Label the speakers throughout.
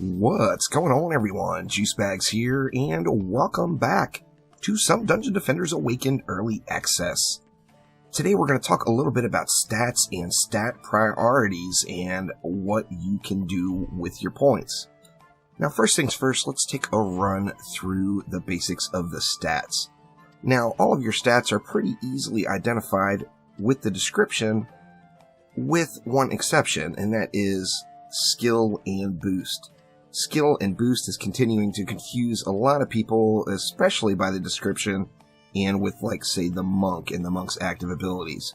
Speaker 1: What's going on, everyone? Juicebags here, and welcome back to some Dungeon Defenders Awakened Early Access. Today we're going to talk a little bit about stats and stat priorities and what you can do with your points. Now, first things first, let's take a run through the basics of the stats. Now, all of your stats are pretty easily identified with the description, with one exception, and that is skill and boost. Skill and boost is continuing to confuse a lot of people, especially by the description and with, like, say, the monk and the monk's active abilities.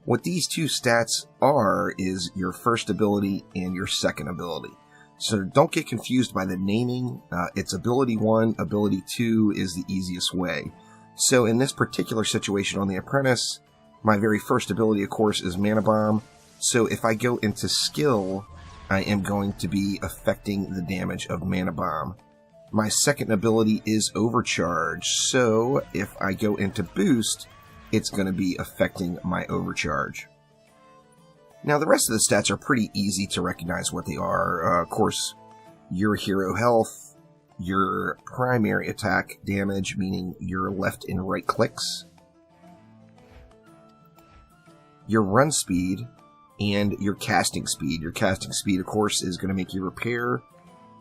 Speaker 1: What these two stats are is your first ability and your second ability. So don't get confused by the naming. It's ability 1, ability 2 is the easiest way. So in this particular situation on the Apprentice, my very first ability, of course, is Mana Bomb. So if I go into skill, I am going to be affecting the damage of Mana Bomb. My second ability is Overcharge, so if I go into Boost, it's going to be affecting my Overcharge. Now, the rest of the stats are pretty easy to recognize what they are. Of course, your hero health, your primary attack damage, meaning your left and right clicks, your run speed, and your casting speed. Your casting speed, of course, is going to make you repair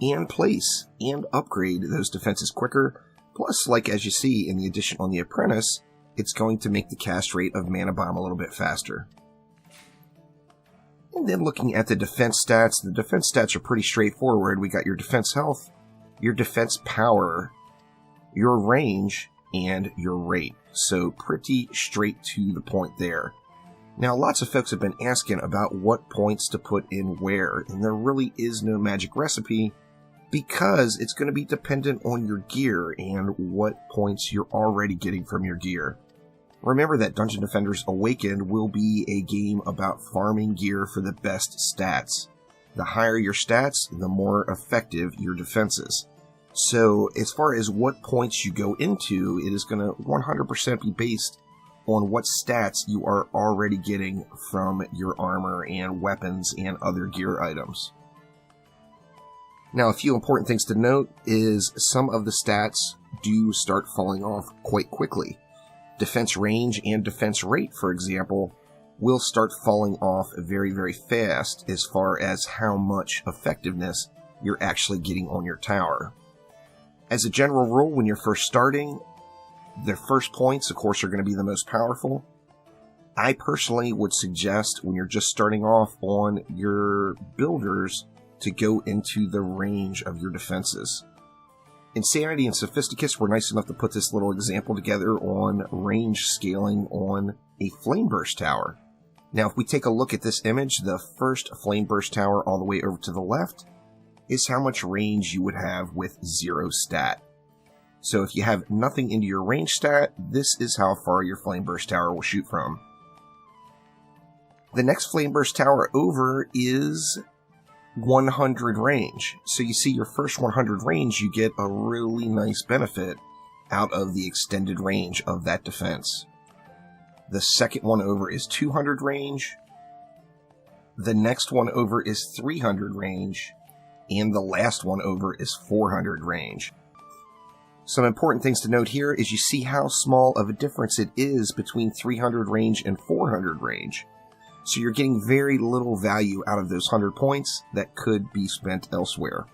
Speaker 1: and place and upgrade those defenses quicker. Plus, like as you see in the addition on the Apprentice, it's going to make the cast rate of Mana Bomb a little bit faster. And then looking at the defense stats are pretty straightforward. We got your defense health, your defense power, your range, and your rate. So pretty straight to the point there. Now, lots of folks have been asking about what points to put in where, and there really is no magic recipe because it's going to be dependent on your gear and what points you're already getting from your gear. Remember that Dungeon Defenders Awakened will be a game about farming gear for the best stats. The higher your stats, the more effective your defenses. So, as far as what points you go into, it is going to 100% be based on what stats you are already getting from your armor and weapons and other gear items. Now, a few important things to note is some of the stats do start falling off quite quickly. Defense range and defense rate, for example, will start falling off very, very fast as far as how much effectiveness you're actually getting on your tower. As a general rule, when you're first starting, the first points, of course, are going to be the most powerful. I personally would suggest when you're just starting off on your builders to go into the range of your defenses. Insanity and Sophisticus were nice enough to put this little example together on range scaling on a Flame Burst Tower. Now, if we take a look at this image, the first Flame Burst Tower all the way over to the left is how much range you would have with 0 stat. So if you have nothing into your range stat, this is how far your Flame Burst Tower will shoot from. The next Flame Burst Tower over is 100 range. So you see your first 100 range, you get a really nice benefit out of the extended range of that defense. The second one over is 200 range. The next one over is 300 range. And the last one over is 400 range. Some important things to note here is you see how small of a difference it is between 300 range and 400 range. So you're getting very little value out of those 100 points that could be spent elsewhere.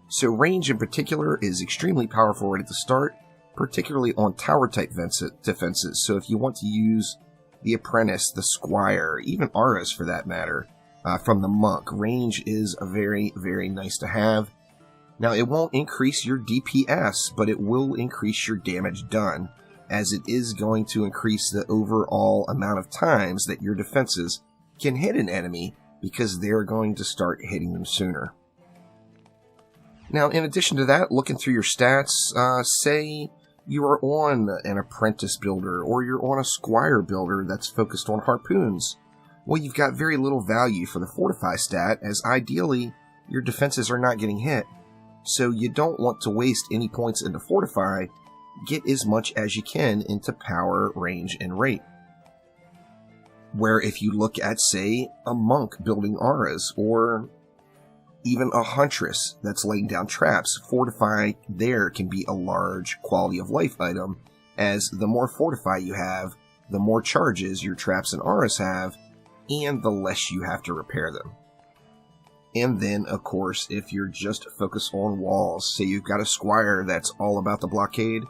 Speaker 1: So range in particular is extremely powerful right at the start, particularly on tower type defenses. So if you want to use the Apprentice, the Squire, even Auras for that matter, from the Monk, range is a very, very nice to have. Now, it won't increase your DPS, but it will increase your damage done, as it is going to increase the overall amount of times that your defenses can hit an enemy, because they're going to start hitting them sooner. Now, in addition to that, looking through your stats, say you are on an Apprentice builder, or you're on a Squire builder that's focused on harpoons. Well, you've got very little value for the Fortify stat, as ideally, your defenses are not getting hit. So you don't want to waste any points into Fortify. Get as much as you can into power, range, and rate. Where if you look at, say, a monk building auras, or Even a Huntress that's laying down traps, Fortify there can be a large quality of life item, as the more Fortify you have, the more charges your traps and auras have, and the less you have to repair them. And then, of course, if you're just focused on walls, say you've got a squire that's all about the blockade,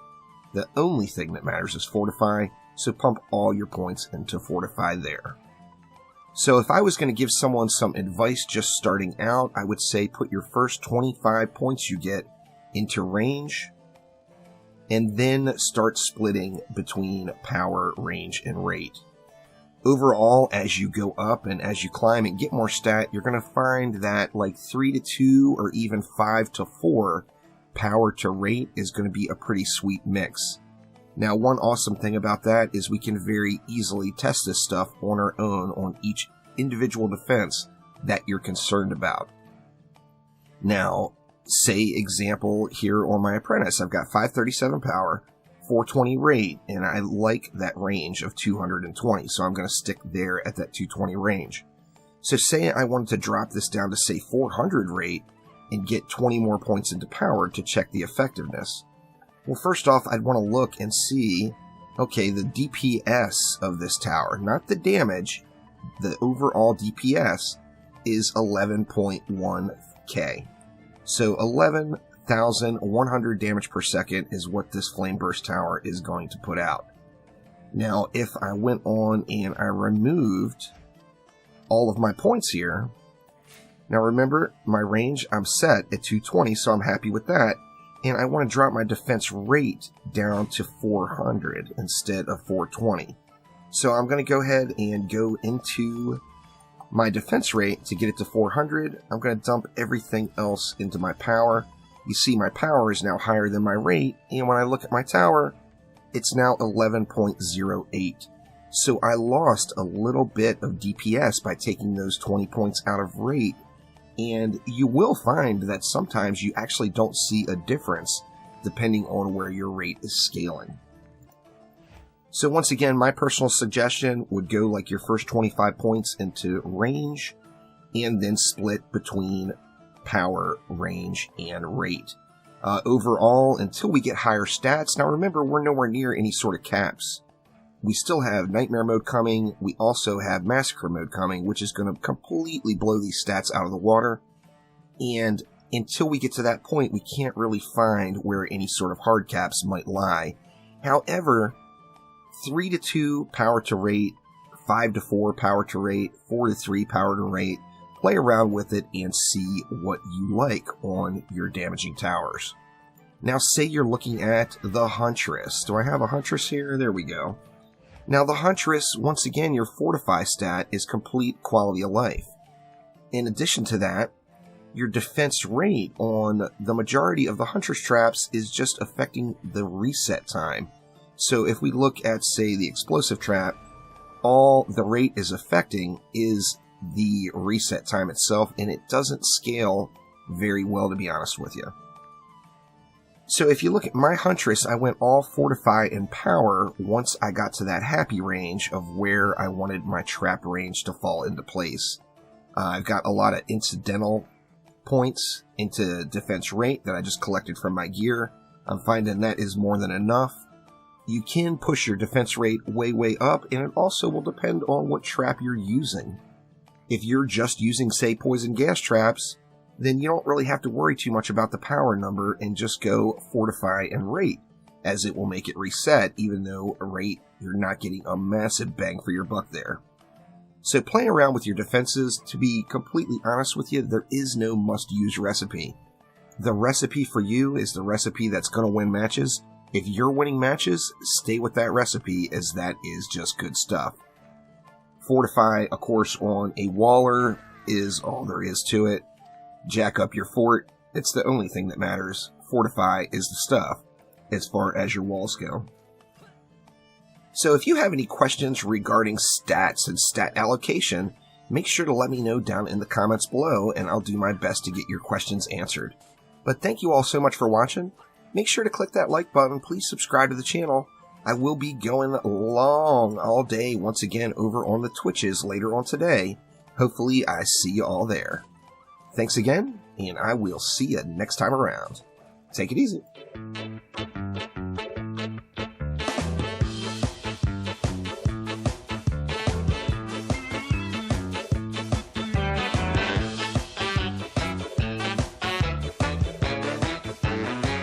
Speaker 1: the only thing that matters is Fortify, so pump all your points into Fortify there. So if I was going to give someone some advice just starting out, I would say put your first 25 points you get into range, and then start splitting between power, range, and rate. Overall, as you go up and as you climb and get more stat, you're going to find that like 3 to 2 or even 5 to 4 power to rate is going to be a pretty sweet mix. Now, one awesome thing about that is we can very easily test this stuff on our own on each individual defense that you're concerned about. Now, say example here on my apprentice, I've got 537 power, 420 rate, and I like that range of 220, so I'm going to stick there at that 220 range. So say I wanted to drop this down to say 400 rate and get 20 more points into power to check the effectiveness. Well, first off, I'd want to look and see, okay, the DPS of this tower, not the damage, the overall DPS is 11.1k. So 11,100 damage per second is what this Flame Burst Tower is going to put out. Now, if I went on and I removed all of my points here, now remember, my range, I'm set at 220, so I'm happy with that. And I want to drop my defense rate down to 400 instead of 420. So I'm going to go ahead and go into my defense rate to get it to 400. I'm going to dump everything else into my power. You see my power is now higher than my rate, and when I look at my tower, it's now 11.08. So I lost a little bit of DPS by taking those 20 points out of rate. And you will find that sometimes you actually don't see a difference depending on where your rate is scaling. So once again, my personal suggestion would go like your first 25 points into range and then split between power, range, and rate. Overall, until we get higher stats, now remember, we're nowhere near any sort of caps. We still have Nightmare mode coming. We also have Massacre mode coming, which is going to completely blow these stats out of the water. And until we get to that point, we can't really find where any sort of hard caps might lie. However, 3 to 2 power to rate, 5 to 4 power to rate, 4 to 3 power to rate, play around with it and see what you like on your damaging towers. Now, say you're looking at the Huntress. Do I have a Huntress here? There we go. Now, the Huntress, once again, your Fortify stat is complete quality of life. In addition to that, your defense rate on the majority of the Huntress traps is just affecting the reset time. So if we look at, say, the Explosive trap, all the rate is affecting is the reset time itself, and it doesn't scale very well, to be honest with you. So if you look at my Huntress, I went all Fortify and Power once I got to that happy range of where I wanted my trap range to fall into place. I've got a lot of incidental points into defense rate that I just collected from my gear. I'm finding that is more than enough. You can push your defense rate way up, and it also will depend on what trap you're using. If you're just using, say, poison gas traps, then you don't really have to worry too much about the power number and just go Fortify and rate, as it will make it reset, even though a rate, you're not getting a massive bang for your buck there. So playing around with your defenses, to be completely honest with you, there is no must-use recipe. The recipe for you is the recipe that's going to win matches. If you're winning matches, stay with that recipe, as that is just good stuff. Fortify, of course, on a waller is all there is to it. Jack up your fort. It's the only thing that matters. Fortify is the stuff as far as your walls go. So if you have any questions regarding stats and stat allocation, make sure to let me know down in the comments below, and I'll do my best to get your questions answered. But thank you all so much for watching. Make sure to click that like button. Please subscribe to the channel. I will be going long all day once again over on the Twitches later on today. Hopefully I see you all there. Thanks again, and I will see you next time around. Take it easy.